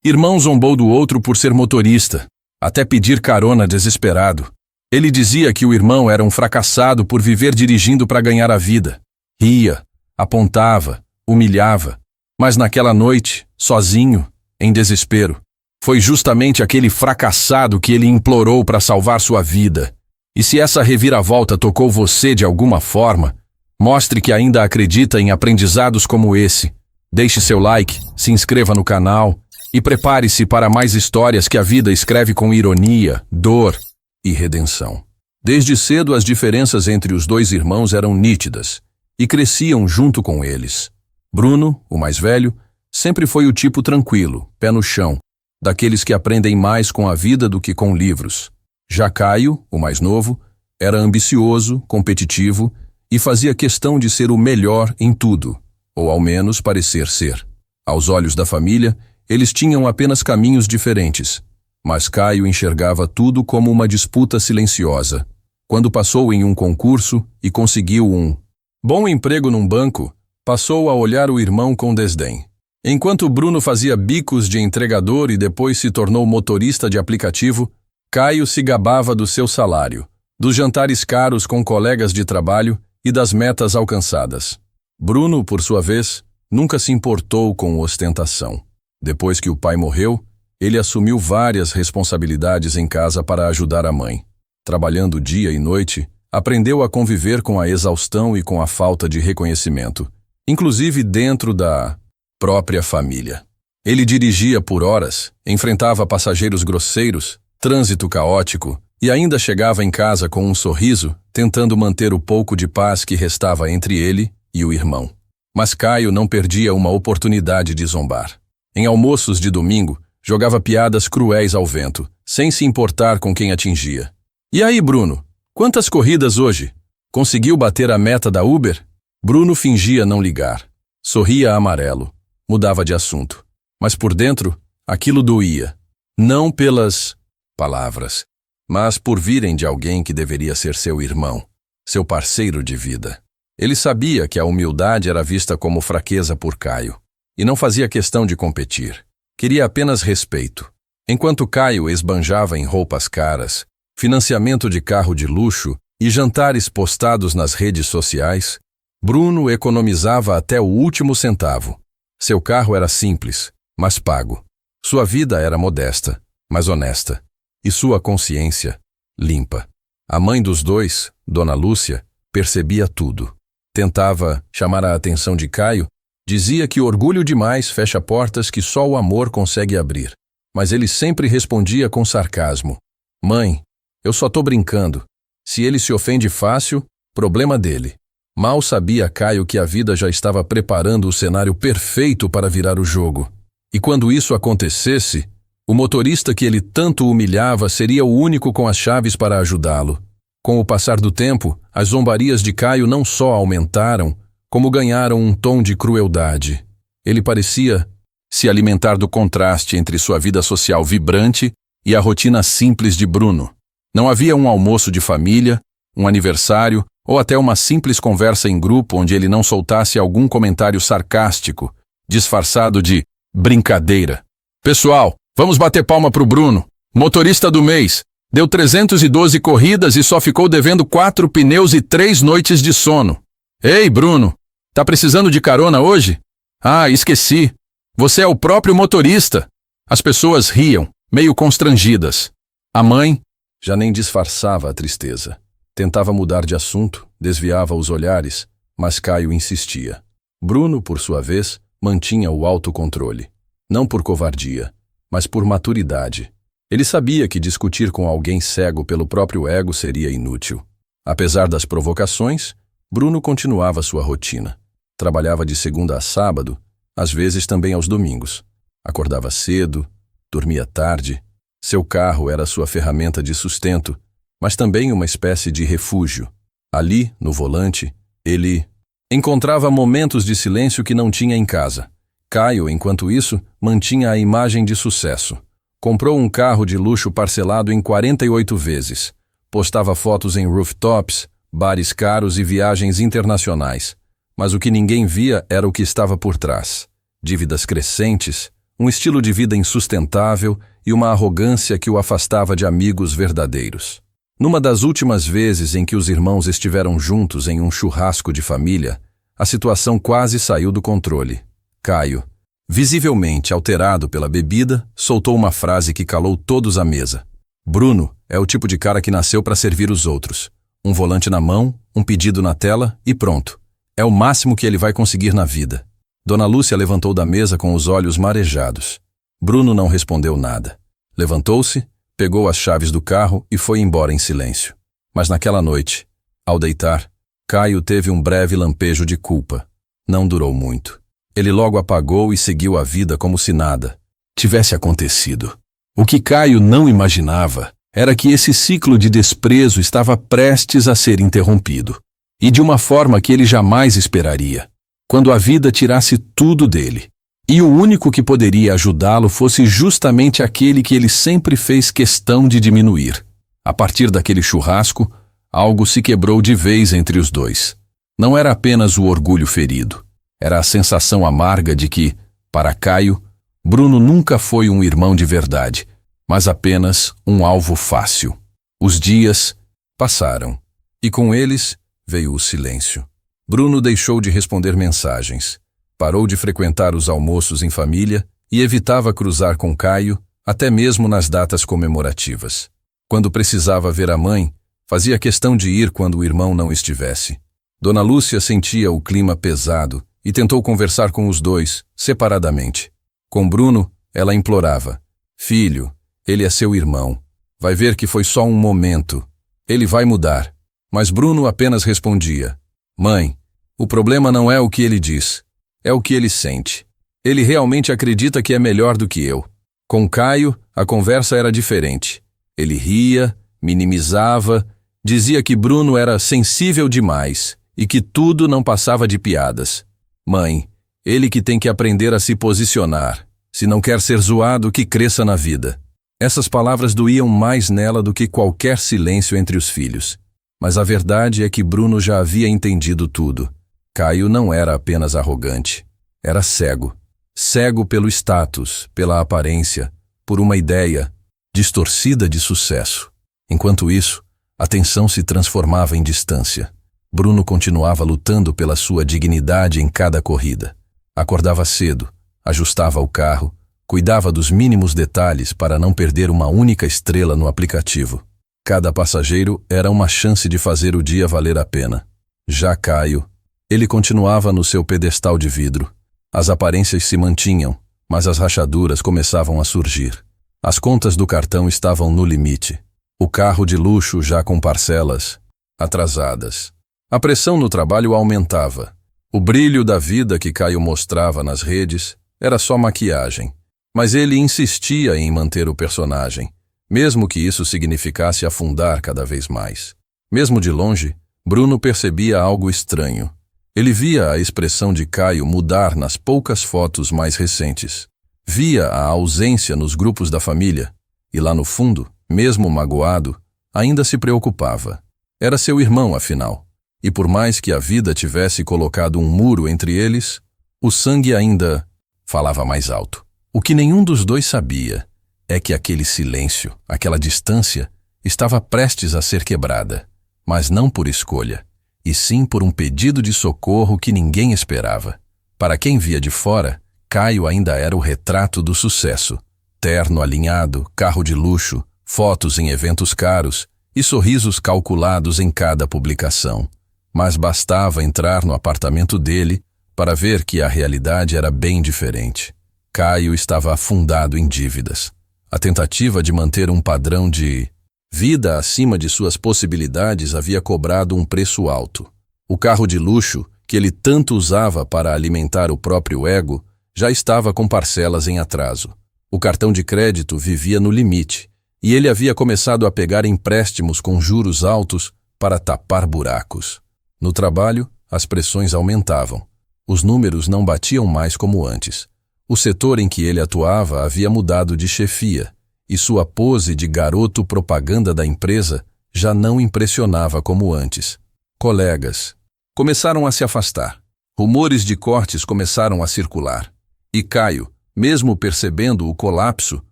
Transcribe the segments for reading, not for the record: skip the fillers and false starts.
Irmão zombou do outro por ser motorista, até pedir carona desesperado. Ele dizia que o irmão era um fracassado por viver dirigindo para ganhar a vida. Ria, apontava, humilhava. Mas naquela noite, sozinho, em desespero, foi justamente aquele fracassado que ele implorou para salvar sua vida. E se essa reviravolta tocou você de alguma forma, mostre que ainda acredita em aprendizados como esse. Deixe seu like, se inscreva no canal e prepare-se para mais histórias que a vida escreve com ironia, dor e redenção. Desde cedo as diferenças entre os dois irmãos eram nítidas e cresciam junto com eles. Bruno, o mais velho, sempre foi o tipo tranquilo, pé no chão, daqueles que aprendem mais com a vida do que com livros. Já Caio, o mais novo, era ambicioso, competitivo e fazia questão de ser o melhor em tudo, ou ao menos parecer ser. Aos olhos da família, eles tinham apenas caminhos diferentes, mas Caio enxergava tudo como uma disputa silenciosa. Quando passou em um concurso e conseguiu um bom emprego num banco, passou a olhar o irmão com desdém. Enquanto Bruno fazia bicos de entregador e depois se tornou motorista de aplicativo, Caio se gabava do seu salário, dos jantares caros com colegas de trabalho e das metas alcançadas. Bruno, por sua vez, nunca se importou com ostentação. Depois que o pai morreu, ele assumiu várias responsabilidades em casa para ajudar a mãe. Trabalhando dia e noite, aprendeu a conviver com a exaustão e com a falta de reconhecimento, inclusive dentro da própria família. Ele dirigia por horas, enfrentava passageiros grosseiros, trânsito caótico e ainda chegava em casa com um sorriso, tentando manter o pouco de paz que restava entre ele e o irmão. Mas Caio não perdia uma oportunidade de zombar. Em almoços de domingo, jogava piadas cruéis ao vento, sem se importar com quem atingia. E aí, Bruno, quantas corridas hoje? Conseguiu bater a meta da Uber? Bruno fingia não ligar. Sorria amarelo. Mudava de assunto. Mas por dentro, aquilo doía. Não pelas palavras, mas por virem de alguém que deveria ser seu irmão, seu parceiro de vida. Ele sabia que a humildade era vista como fraqueza por Caio, e não fazia questão de competir. Queria apenas respeito. Enquanto Caio esbanjava em roupas caras, financiamento de carro de luxo e jantares postados nas redes sociais, Bruno economizava até o último centavo. Seu carro era simples, mas pago. Sua vida era modesta, mas honesta. E sua consciência, limpa. A mãe dos dois, Dona Lúcia, percebia tudo. Tentava chamar a atenção de Caio, dizia que orgulho demais fecha portas que só o amor consegue abrir. Mas ele sempre respondia com sarcasmo. Mãe, eu só tô brincando. Se ele se ofende fácil, problema dele. Mal sabia Caio que a vida já estava preparando o cenário perfeito para virar o jogo. E quando isso acontecesse, o motorista que ele tanto humilhava seria o único com as chaves para ajudá-lo. Com o passar do tempo, as zombarias de Caio não só aumentaram, como ganharam um tom de crueldade. Ele parecia se alimentar do contraste entre sua vida social vibrante e a rotina simples de Bruno. Não havia um almoço de família, um aniversário ou até uma simples conversa em grupo onde ele não soltasse algum comentário sarcástico, disfarçado de brincadeira. Pessoal, vamos bater palma pro Bruno, motorista do mês. Deu 312 corridas e só ficou devendo 4 pneus e 3 noites de sono. Ei, Bruno, tá precisando de carona hoje? Ah, esqueci. Você é o próprio motorista. As pessoas riam, meio constrangidas. A mãe já nem disfarçava a tristeza. Tentava mudar de assunto, desviava os olhares, mas Caio insistia. Bruno, por sua vez, mantinha o autocontrole. Não por covardia, mas por maturidade. Ele sabia que discutir com alguém cego pelo próprio ego seria inútil. Apesar das provocações, Bruno continuava sua rotina. Trabalhava de segunda a sábado, às vezes também aos domingos. Acordava cedo, dormia tarde. Seu carro era sua ferramenta de sustento, mas também uma espécie de refúgio. Ali, no volante, ele encontrava momentos de silêncio que não tinha em casa. Caio, enquanto isso, mantinha a imagem de sucesso. Comprou um carro de luxo parcelado em 48 vezes. Postava fotos em rooftops, bares caros e viagens internacionais. Mas o que ninguém via era o que estava por trás. Dívidas crescentes, um estilo de vida insustentável e uma arrogância que o afastava de amigos verdadeiros. Numa das últimas vezes em que os irmãos estiveram juntos em um churrasco de família, a situação quase saiu do controle. Caio, visivelmente alterado pela bebida, soltou uma frase que calou todos à mesa. Bruno é o tipo de cara que nasceu para servir os outros. Um volante na mão, um pedido na tela e pronto. É o máximo que ele vai conseguir na vida. Dona Lúcia levantou da mesa com os olhos marejados. Bruno não respondeu nada. Levantou-se, pegou as chaves do carro e foi embora em silêncio. Mas naquela noite, ao deitar, Caio teve um breve lampejo de culpa. Não durou muito. Ele logo apagou e seguiu a vida como se nada tivesse acontecido. O que Caio não imaginava era que esse ciclo de desprezo estava prestes a ser interrompido. E de uma forma que ele jamais esperaria. Quando a vida tirasse tudo dele. E o único que poderia ajudá-lo fosse justamente aquele que ele sempre fez questão de diminuir. A partir daquele churrasco, algo se quebrou de vez entre os dois. Não era apenas o orgulho ferido. Era a sensação amarga de que, para Caio, Bruno nunca foi um irmão de verdade, mas apenas um alvo fácil. Os dias passaram, e com eles veio o silêncio. Bruno deixou de responder mensagens, parou de frequentar os almoços em família e evitava cruzar com Caio, até mesmo nas datas comemorativas. Quando precisava ver a mãe, fazia questão de ir quando o irmão não estivesse. Dona Lúcia sentia o clima pesado e tentou conversar com os dois, separadamente. Com Bruno, ela implorava: "Filho, ele é seu irmão. Vai ver que foi só um momento. Ele vai mudar." Mas Bruno apenas respondia: "Mãe, o problema não é o que ele diz, é o que ele sente. Ele realmente acredita que é melhor do que eu." Com Caio, a conversa era diferente. Ele ria, minimizava, dizia que Bruno era sensível demais e que tudo não passava de piadas. "Mãe, ele que tem que aprender a se posicionar. Se não quer ser zoado, que cresça na vida." Essas palavras doíam mais nela do que qualquer silêncio entre os filhos. Mas a verdade é que Bruno já havia entendido tudo. Caio não era apenas arrogante. Era cego. Cego pelo status, pela aparência, por uma ideia distorcida de sucesso. Enquanto isso, a tensão se transformava em distância. Bruno continuava lutando pela sua dignidade em cada corrida. Acordava cedo, ajustava o carro, cuidava dos mínimos detalhes para não perder uma única estrela no aplicativo. Cada passageiro era uma chance de fazer o dia valer a pena. Já Caio, ele continuava no seu pedestal de vidro. As aparências se mantinham, mas as rachaduras começavam a surgir. As contas do cartão estavam no limite. O carro de luxo já com parcelas atrasadas. A pressão no trabalho aumentava. O brilho da vida que Caio mostrava nas redes era só maquiagem. Mas ele insistia em manter o personagem, mesmo que isso significasse afundar cada vez mais. Mesmo de longe, Bruno percebia algo estranho. Ele via a expressão de Caio mudar nas poucas fotos mais recentes. Via a ausência nos grupos da família, e lá no fundo, mesmo magoado, ainda se preocupava. Era seu irmão, afinal, e por mais que a vida tivesse colocado um muro entre eles, o sangue ainda falava mais alto. O que nenhum dos dois sabia é que aquele silêncio, aquela distância, estava prestes a ser quebrada, mas não por escolha, e sim por um pedido de socorro que ninguém esperava. Para quem via de fora, Caio ainda era o retrato do sucesso. Terno alinhado, carro de luxo, fotos em eventos caros e sorrisos calculados em cada publicação. Mas bastava entrar no apartamento dele para ver que a realidade era bem diferente. Caio estava afundado em dívidas. A tentativa de manter um padrão de vida acima de suas possibilidades havia cobrado um preço alto. O carro de luxo, que ele tanto usava para alimentar o próprio ego, já estava com parcelas em atraso. O cartão de crédito vivia no limite, e ele havia começado a pegar empréstimos com juros altos para tapar buracos. No trabalho, as pressões aumentavam. Os números não batiam mais como antes. O setor em que ele atuava havia mudado de chefia, e sua pose de garoto propaganda da empresa já não impressionava como antes. Colegas começaram a se afastar. Rumores de cortes começaram a circular. E Caio, Mesmo percebendo o colapso,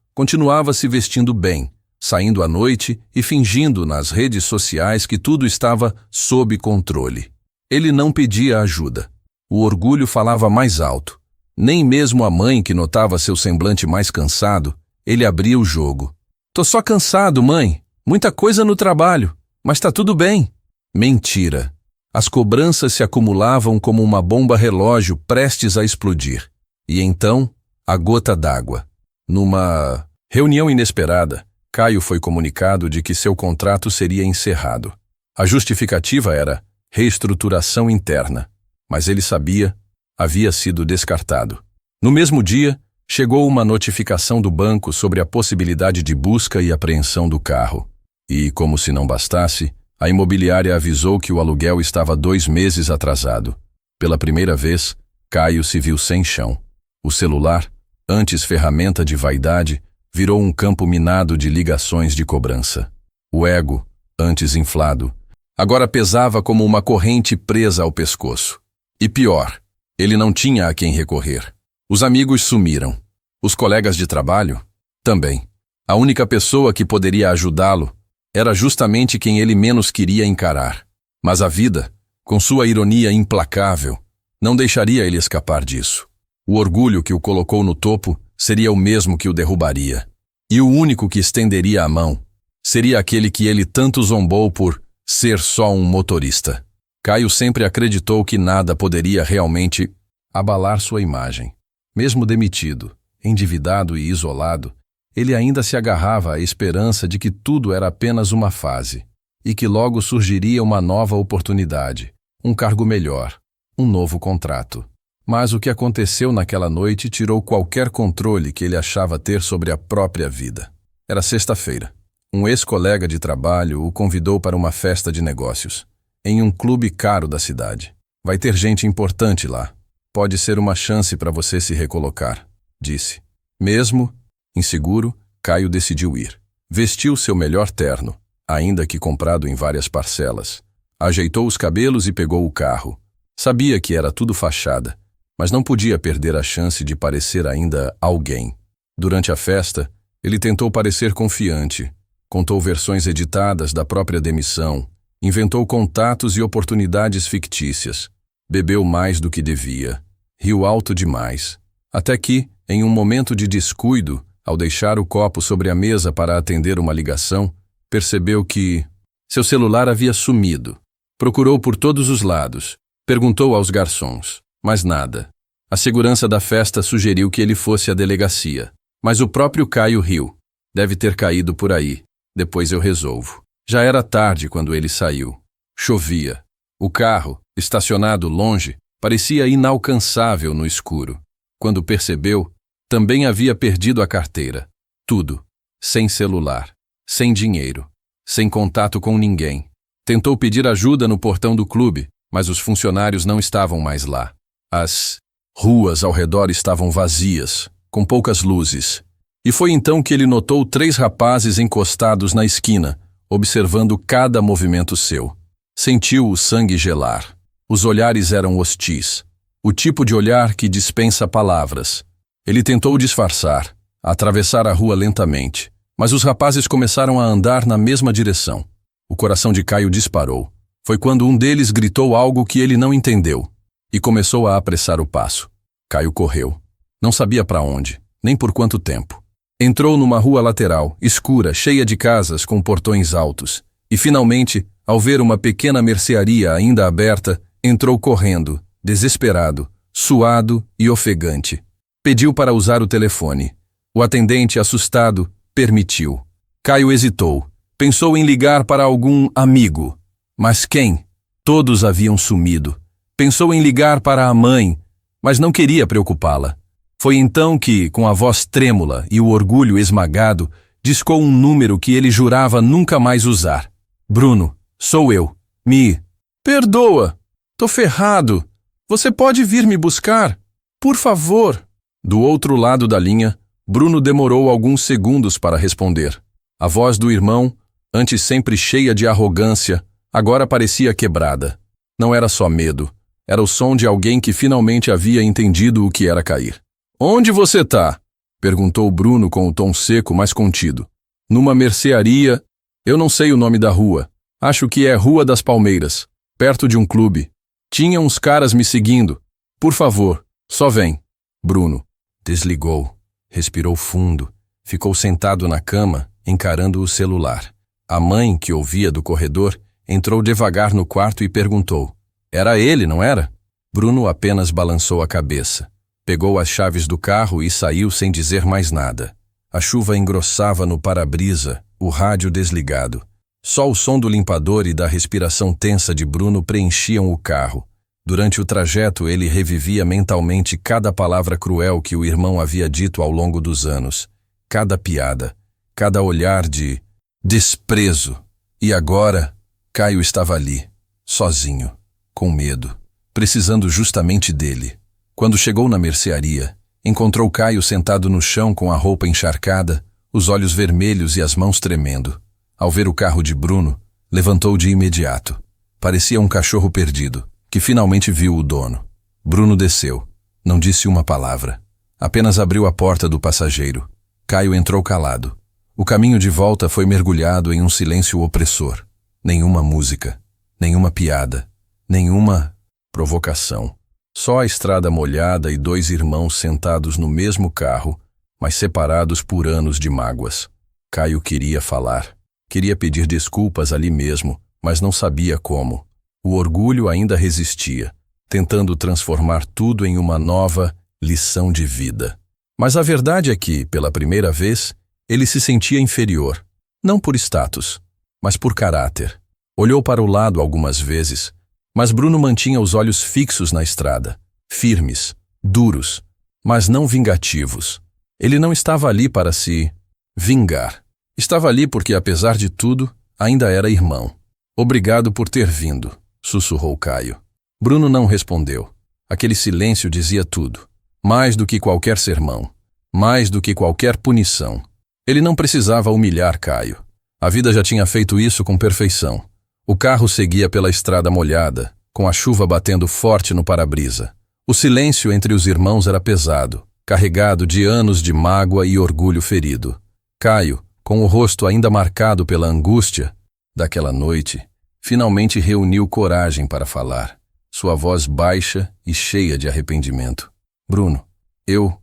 continuava se vestindo bem, saindo à noite e fingindo nas redes sociais que tudo estava sob controle. Ele não pedia ajuda. O orgulho falava mais alto. Nem mesmo a mãe, que notava seu semblante mais cansado, ele abria o jogo. "Tô só cansado, mãe. Muita coisa no trabalho, mas tá tudo bem." Mentira. As cobranças se acumulavam como uma bomba relógio prestes a explodir. E então, a gota d'água. Numa reunião inesperada, Caio foi comunicado de que seu contrato seria encerrado. A justificativa era reestruturação interna, mas ele sabia, havia sido descartado. No mesmo dia, chegou uma notificação do banco sobre a possibilidade de busca e apreensão do carro. E, como se não bastasse, a imobiliária avisou que o aluguel estava 2 meses atrasado. Pela primeira vez, Caio se viu sem chão. O celular, antes ferramenta de vaidade, virou um campo minado de ligações de cobrança. O ego, antes inflado, agora pesava como uma corrente presa ao pescoço. E pior, ele não tinha a quem recorrer. Os amigos sumiram. Os colegas de trabalho? Também. A única pessoa que poderia ajudá-lo era justamente quem ele menos queria encarar. Mas a vida, com sua ironia implacável, não deixaria ele escapar disso. O orgulho que o colocou no topo seria o mesmo que o derrubaria. E o único que estenderia a mão seria aquele que ele tanto zombou por ser só um motorista. Caio sempre acreditou que nada poderia realmente abalar sua imagem. Mesmo demitido, endividado e isolado, ele ainda se agarrava à esperança de que tudo era apenas uma fase e que logo surgiria uma nova oportunidade, um cargo melhor, um novo contrato. Mas o que aconteceu naquela noite tirou qualquer controle que ele achava ter sobre a própria vida. Era sexta-feira. Um ex-colega de trabalho o convidou para uma festa de negócios, em um clube caro da cidade. "Vai ter gente importante lá. Pode ser uma chance para você se recolocar", disse. Mesmo inseguro, Caio decidiu ir. Vestiu seu melhor terno, ainda que comprado em várias parcelas. Ajeitou os cabelos e pegou o carro. Sabia que era tudo fachada, mas não podia perder a chance de parecer ainda alguém. Durante a festa, ele tentou parecer confiante, contou versões editadas da própria demissão, inventou contatos e oportunidades fictícias, bebeu mais do que devia, riu alto demais, até que, em um momento de descuido, ao deixar o copo sobre a mesa para atender uma ligação, percebeu que seu celular havia sumido. Procurou por todos os lados, perguntou aos garçons, mas nada. A segurança da festa sugeriu que ele fosse à delegacia, mas o próprio Caio riu. "Deve ter caído por aí, depois eu resolvo." Já era tarde quando ele saiu. Chovia. O carro, estacionado longe, parecia inalcançável no escuro. Quando percebeu, também havia perdido a carteira. Tudo. Sem celular, sem dinheiro, sem contato com ninguém. Tentou pedir ajuda no portão do clube, mas os funcionários não estavam mais lá. As ruas ao redor estavam vazias, com poucas luzes. E foi então que ele notou 3 rapazes encostados na esquina, observando cada movimento seu. Sentiu o sangue gelar. Os olhares eram hostis. O tipo de olhar que dispensa palavras. Ele tentou disfarçar, atravessar a rua lentamente, mas os rapazes começaram a andar na mesma direção. O coração de Caio disparou. Foi quando um deles gritou algo que ele não entendeu e começou a apressar o passo. Caio correu. Não sabia para onde, nem por quanto tempo. Entrou numa rua lateral, escura, cheia de casas com portões altos, e finalmente, ao ver uma pequena mercearia ainda aberta, entrou correndo, desesperado, suado e ofegante. Pediu para usar o telefone. O atendente, assustado, permitiu. Caio hesitou. Pensou em ligar para algum amigo. Mas quem? Todos haviam sumido. Pensou em ligar para a mãe, mas não queria preocupá-la. Foi então que, com a voz trêmula e o orgulho esmagado, discou um número que ele jurava nunca mais usar. "Bruno, sou eu. Perdoa. Tô ferrado. Você pode vir me buscar? Por favor." Do outro lado da linha, Bruno demorou alguns segundos para responder. A voz do irmão, antes sempre cheia de arrogância, agora parecia quebrada. Não era só medo, era o som de alguém que finalmente havia entendido o que era cair. Onde você tá? Perguntou Bruno com o tom seco, mas contido. Numa mercearia. Eu não sei o nome da rua. Acho que é Rua das Palmeiras, perto de um clube. Tinha uns caras me seguindo. Por favor, só vem. Bruno desligou, respirou fundo, ficou sentado na cama, encarando o celular. A mãe, que ouvia do corredor, entrou devagar no quarto e perguntou. Era ele, não era? Bruno apenas balançou a cabeça. Pegou as chaves do carro e saiu sem dizer mais nada. A chuva engrossava no para-brisa, o rádio desligado. Só o som do limpador e da respiração tensa de Bruno preenchiam o carro. Durante o trajeto, ele revivia mentalmente cada palavra cruel que o irmão havia dito ao longo dos anos. Cada piada, cada olhar de desprezo. E agora, Caio estava ali, sozinho, com medo, precisando justamente dele. Quando chegou na mercearia, encontrou Caio sentado no chão com a roupa encharcada, os olhos vermelhos e as mãos tremendo. Ao ver o carro de Bruno, levantou de imediato. Parecia um cachorro perdido, que finalmente viu o dono. Bruno desceu. Não disse uma palavra. Apenas abriu a porta do passageiro. Caio entrou calado. O caminho de volta foi mergulhado em um silêncio opressor. Nenhuma música, nenhuma piada, nenhuma provocação. Só a estrada molhada e dois irmãos sentados no mesmo carro, mas separados por anos de mágoas. Caio queria falar. Queria pedir desculpas ali mesmo, mas não sabia como. O orgulho ainda resistia, tentando transformar tudo em uma nova lição de vida. Mas a verdade é que, pela primeira vez, ele se sentia inferior. Não por status, mas por caráter. Olhou para o lado algumas vezes, mas Bruno mantinha os olhos fixos na estrada, firmes, duros, mas não vingativos. Ele não estava ali para se vingar. Estava ali porque, apesar de tudo, ainda era irmão. Obrigado por ter vindo, sussurrou Caio. Bruno não respondeu. Aquele silêncio dizia tudo. Mais do que qualquer sermão. Mais do que qualquer punição. Ele não precisava humilhar Caio. A vida já tinha feito isso com perfeição. O carro seguia pela estrada molhada, com a chuva batendo forte no para-brisa. O silêncio entre os irmãos era pesado, carregado de anos de mágoa e orgulho ferido. Caio, com o rosto ainda marcado pela angústia daquela noite, finalmente reuniu coragem para falar, sua voz baixa e cheia de arrependimento. Bruno, eu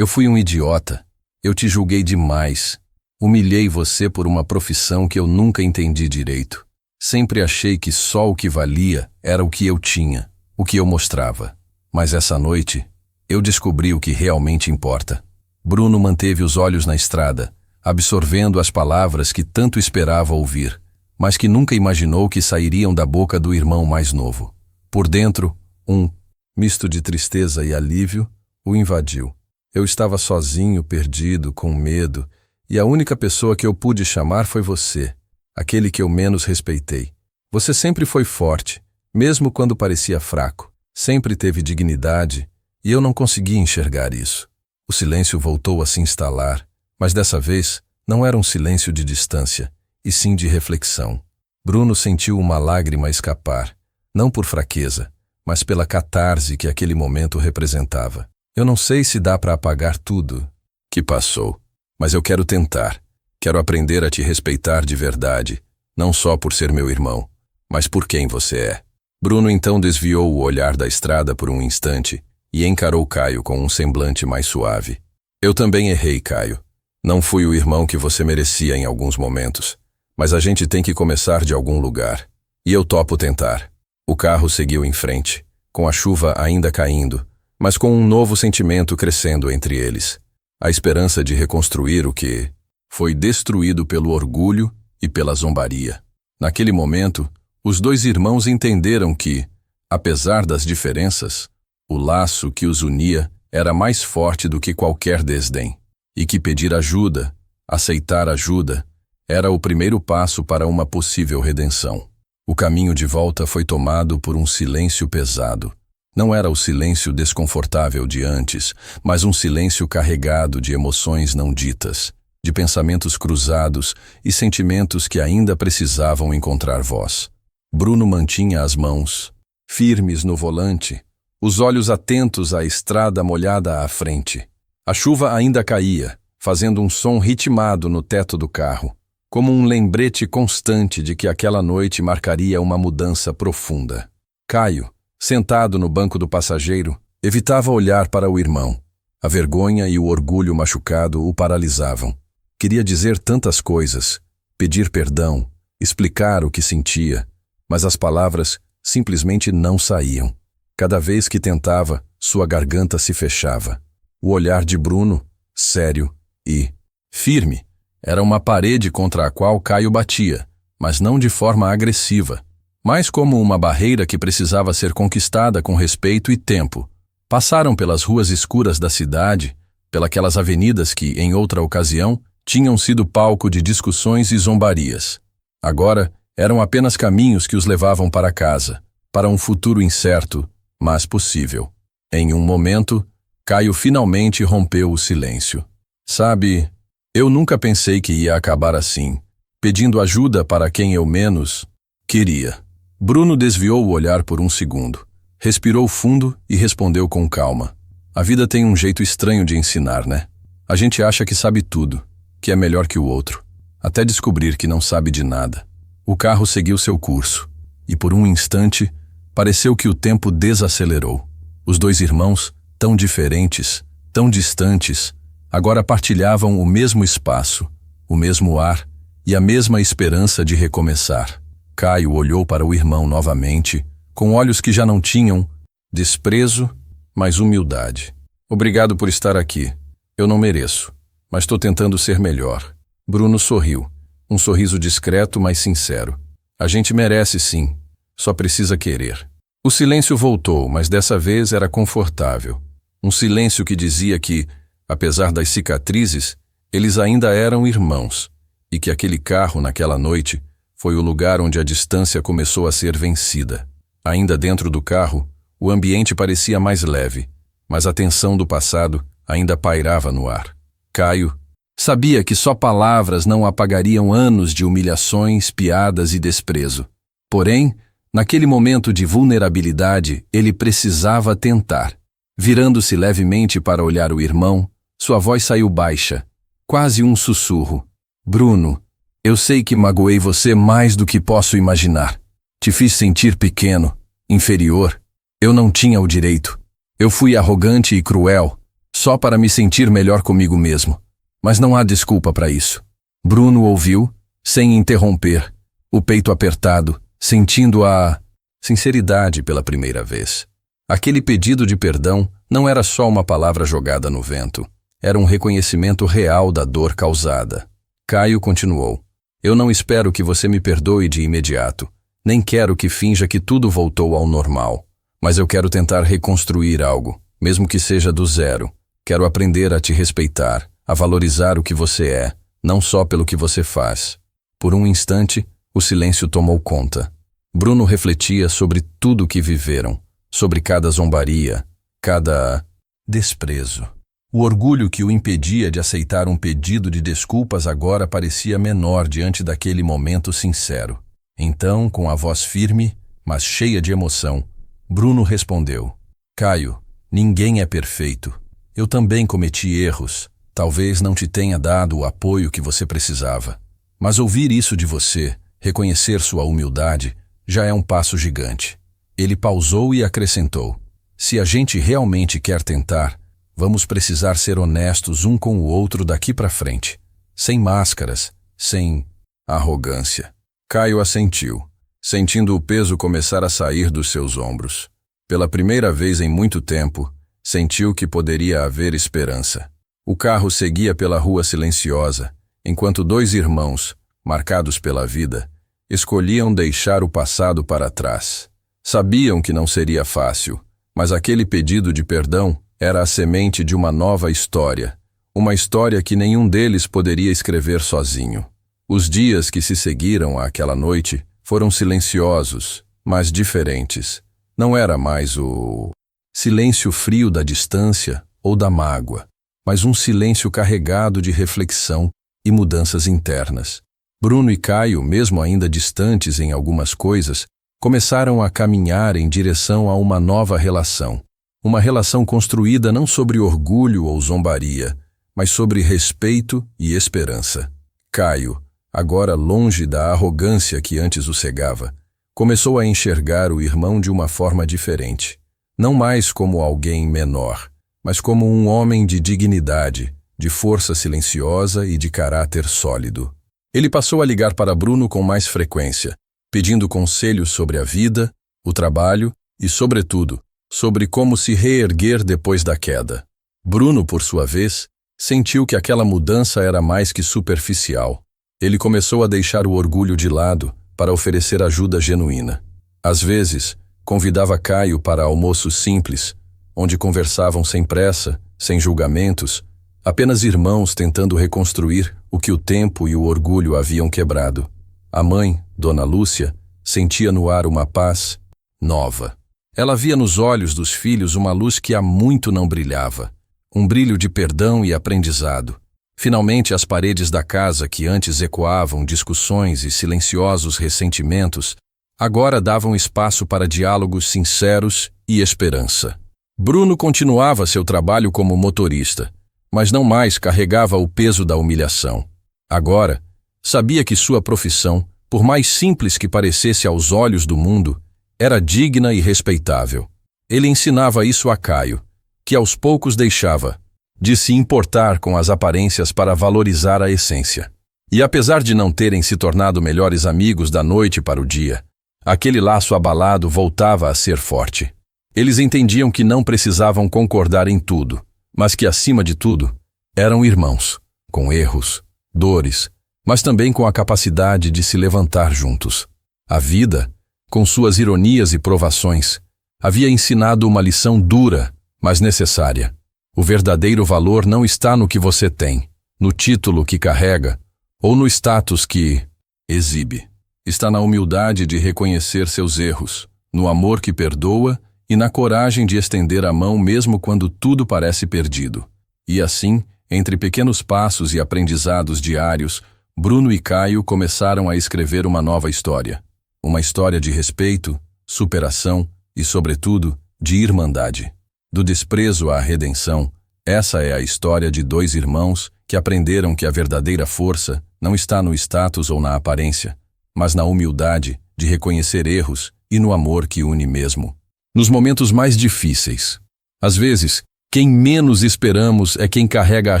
fui um idiota. Eu te julguei demais. Humilhei você por uma profissão que eu nunca entendi direito. Sempre achei que só o que valia era o que eu tinha, o que eu mostrava. Mas essa noite, eu descobri o que realmente importa. Bruno manteve os olhos na estrada, absorvendo as palavras que tanto esperava ouvir, mas que nunca imaginou que sairiam da boca do irmão mais novo. Por dentro, um misto de tristeza e alívio o invadiu. Eu estava sozinho, perdido, com medo, e a única pessoa que eu pude chamar foi você, aquele que eu menos respeitei. Você sempre foi forte, mesmo quando parecia fraco. Sempre teve dignidade, e eu não conseguia enxergar isso. O silêncio voltou a se instalar, mas dessa vez não era um silêncio de distância, e sim de reflexão. Bruno sentiu uma lágrima escapar, não por fraqueza, mas pela catarse que aquele momento representava. Eu não sei se dá para apagar tudo que passou, mas eu quero tentar. Quero aprender a te respeitar de verdade, não só por ser meu irmão, mas por quem você é. Bruno então desviou o olhar da estrada por um instante e encarou Caio com um semblante mais suave. Eu também errei, Caio. Não fui o irmão que você merecia em alguns momentos, mas a gente tem que começar de algum lugar. E eu topo tentar. O carro seguiu em frente, com a chuva ainda caindo, mas com um novo sentimento crescendo entre eles. A esperança de reconstruir o que foi destruído pelo orgulho e pela zombaria. Naquele momento, os dois irmãos entenderam que, apesar das diferenças, o laço que os unia era mais forte do que qualquer desdém, e que pedir ajuda, aceitar ajuda, era o primeiro passo para uma possível redenção. O caminho de volta foi tomado por um silêncio pesado. Não era o silêncio desconfortável de antes, mas um silêncio carregado de emoções não ditas, de pensamentos cruzados e sentimentos que ainda precisavam encontrar voz. Bruno mantinha as mãos firmes no volante, os olhos atentos à estrada molhada à frente. A chuva ainda caía, fazendo um som ritmado no teto do carro, como um lembrete constante de que aquela noite marcaria uma mudança profunda. Caio, sentado no banco do passageiro, evitava olhar para o irmão. A vergonha e o orgulho machucado o paralisavam. Queria dizer tantas coisas, pedir perdão, explicar o que sentia, mas as palavras simplesmente não saíam. Cada vez que tentava, sua garganta se fechava. O olhar de Bruno, sério e firme, era uma parede contra a qual Caio batia, mas não de forma agressiva, mas como uma barreira que precisava ser conquistada com respeito e tempo. Passaram pelas ruas escuras da cidade, pelas avenidas que, em outra ocasião, tinham sido palco de discussões e zombarias. Agora, eram apenas caminhos que os levavam para casa, para um futuro incerto, mas possível. Em um momento, Caio finalmente rompeu o silêncio. Sabe, eu nunca pensei que ia acabar assim, pedindo ajuda para quem eu menos queria. Bruno desviou o olhar por um segundo, respirou fundo e respondeu com calma. A vida tem um jeito estranho de ensinar, né? A gente acha que sabe tudo, que é melhor que o outro, até descobrir que não sabe de nada. O carro seguiu seu curso, e por um instante, pareceu que o tempo desacelerou. Os dois irmãos, tão diferentes, tão distantes, agora partilhavam o mesmo espaço, o mesmo ar e a mesma esperança de recomeçar. Caio olhou para o irmão novamente, com olhos que já não tinham desprezo, mas humildade. Obrigado por estar aqui. Eu não mereço, mas estou tentando ser melhor. Bruno sorriu, um sorriso discreto, mas sincero. A gente merece sim, só precisa querer. O silêncio voltou, mas dessa vez era confortável. Um silêncio que dizia que, apesar das cicatrizes, eles ainda eram irmãos, e que aquele carro, naquela noite, foi o lugar onde a distância começou a ser vencida. Ainda dentro do carro, o ambiente parecia mais leve, mas a tensão do passado ainda pairava no ar. Caio sabia que só palavras não apagariam anos de humilhações, piadas e desprezo. Porém, naquele momento de vulnerabilidade, ele precisava tentar. Virando-se levemente para olhar o irmão, sua voz saiu baixa, quase um sussurro. Bruno, eu sei que magoei você mais do que posso imaginar. Te fiz sentir pequeno, inferior. Eu não tinha o direito. Eu fui arrogante e cruel, só para me sentir melhor comigo mesmo. Mas não há desculpa para isso. Bruno ouviu, sem interromper, o peito apertado, sentindo a sinceridade pela primeira vez. Aquele pedido de perdão não era só uma palavra jogada no vento. Era um reconhecimento real da dor causada. Caio continuou. Eu não espero que você me perdoe de imediato. Nem quero que finja que tudo voltou ao normal. Mas eu quero tentar reconstruir algo, mesmo que seja do zero. Quero aprender a te respeitar, a valorizar o que você é, não só pelo que você faz. Por um instante, o silêncio tomou conta. Bruno refletia sobre tudo o que viveram, sobre cada zombaria, cada desprezo. O orgulho que o impedia de aceitar um pedido de desculpas agora parecia menor diante daquele momento sincero. Então, com a voz firme, mas cheia de emoção, Bruno respondeu. Caio, ninguém é perfeito. Eu também cometi erros. Talvez não te tenha dado o apoio que você precisava. Mas ouvir isso de você, reconhecer sua humildade, já é um passo gigante. Ele pausou e acrescentou. Se a gente realmente quer tentar, vamos precisar ser honestos um com o outro daqui para frente. Sem máscaras, sem arrogância. Caio assentiu, sentindo o peso começar a sair dos seus ombros. Pela primeira vez em muito tempo, sentiu que poderia haver esperança. O carro seguia pela rua silenciosa, enquanto dois irmãos, marcados pela vida, escolhiam deixar o passado para trás. Sabiam que não seria fácil, mas aquele pedido de perdão era a semente de uma nova história, uma história que nenhum deles poderia escrever sozinho. Os dias que se seguiram àquela noite foram silenciosos, mas diferentes. Não era mais o silêncio frio da distância ou da mágoa, mas um silêncio carregado de reflexão e mudanças internas. Bruno e Caio, mesmo ainda distantes em algumas coisas, começaram a caminhar em direção a uma nova relação. uma relação construída não sobre orgulho ou zombaria, mas sobre respeito e esperança. Caio, agora longe da arrogância que antes o cegava, começou a enxergar o irmão de uma forma diferente, não mais como alguém menor, mas como um homem de dignidade, de força silenciosa e de caráter sólido. Ele passou a ligar para Bruno com mais frequência, pedindo conselhos sobre a vida, o trabalho e, sobretudo, sobre como se reerguer depois da queda. Bruno, por sua vez, sentiu que aquela mudança era mais que superficial. Ele começou a deixar o orgulho de lado para oferecer ajuda genuína. Às vezes, convidava Caio para almoços simples, onde conversavam sem pressa, sem julgamentos, apenas irmãos tentando reconstruir o que o tempo e o orgulho haviam quebrado. A mãe, Dona Lúcia, sentia no ar uma paz nova. Ela via nos olhos dos filhos uma luz que há muito não brilhava, um brilho de perdão e aprendizado. Finalmente, as paredes da casa, que antes ecoavam discussões e silenciosos ressentimentos, agora davam espaço para diálogos sinceros e esperança. Bruno continuava seu trabalho como motorista, mas não mais carregava o peso da humilhação. Agora, sabia que sua profissão, por mais simples que parecesse aos olhos do mundo, era digna e respeitável. Ele ensinava isso a Caio, que aos poucos deixava de se importar com as aparências para valorizar a essência. E apesar de não terem se tornado melhores amigos da noite para o dia, aquele laço abalado voltava a ser forte. Eles entendiam que não precisavam concordar em tudo, mas que, acima de tudo, eram irmãos, com erros, dores, mas também com a capacidade de se levantar juntos. A vida, com suas ironias e provações, havia ensinado uma lição dura, mas necessária. O verdadeiro valor não está no que você tem, no título que carrega, ou no status que exibe. Está na humildade de reconhecer seus erros, no amor que perdoa e na coragem de estender a mão mesmo quando tudo parece perdido. E assim, entre pequenos passos e aprendizados diários, Bruno e Caio começaram a escrever uma nova história. Uma história de respeito, superação e, sobretudo, de irmandade. Do desprezo à redenção, essa é a história de dois irmãos que aprenderam que a verdadeira força não está no status ou na aparência, mas na humildade de reconhecer erros e no amor que une mesmo. Nos momentos mais difíceis, às vezes, quem menos esperamos é quem carrega a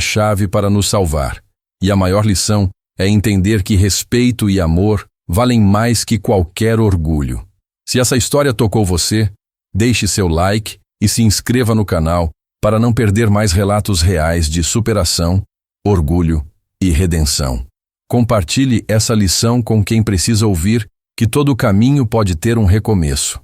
chave para nos salvar. E a maior lição é entender que respeito e amor valem mais que qualquer orgulho. Se essa história tocou você, deixe seu like e se inscreva no canal para não perder mais relatos reais de superação, orgulho e redenção. Compartilhe essa lição com quem precisa ouvir que todo caminho pode ter um recomeço.